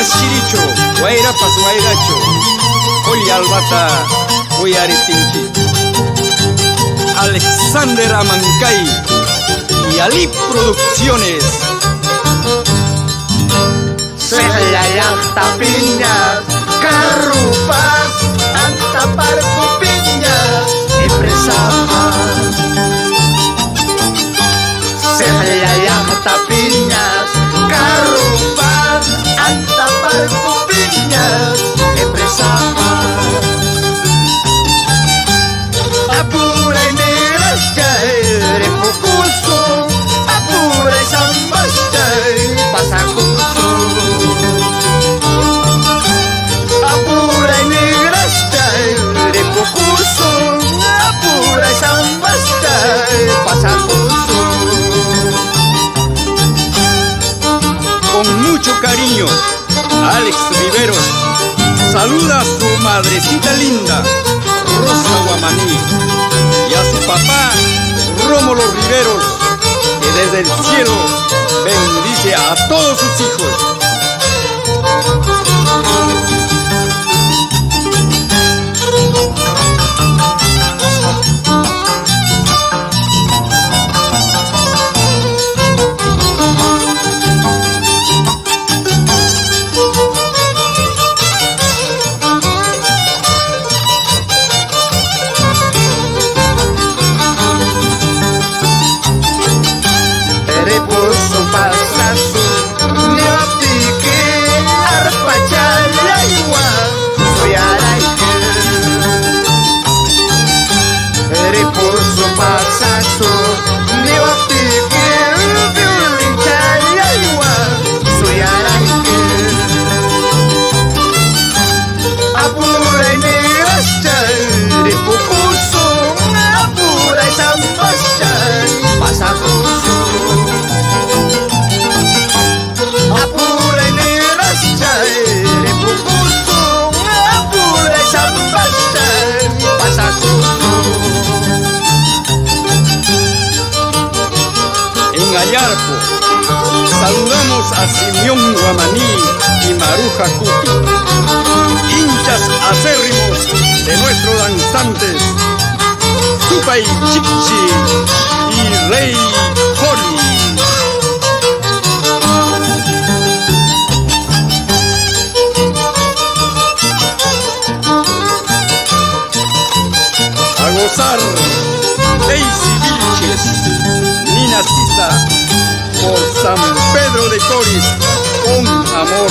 Shiricho, Guairapas Guairacho, Hoy Albata, Hoy Aretinchi, Alexander Amancay y Ali Producciones. Selayakta piñas, carrupas, antapar piñas, empresa más. Selayakta piñas, carrupas, antapar piñas, empresa más. Apura y negras caer en Pocuso, apura y zambas caer, pasa curso. Apura y negras caer en Pocuso, apura y zambas caer, pasa curso. Con mucho cariño, Alex Riveros saluda a su madrecita linda, Rosa Guamaní, y a su papá, Rómulo Riveros, que desde el cielo bendice a todos sus hijos. Saludamos a Simeón Guamaní y Maruja Cuti, hinchas acérrimos de nuestros danzantes Tupay Chichi y Rey Hori. A gozar Daisy Vilches, Nina Sisa, por San Pedro de Coris, con amor.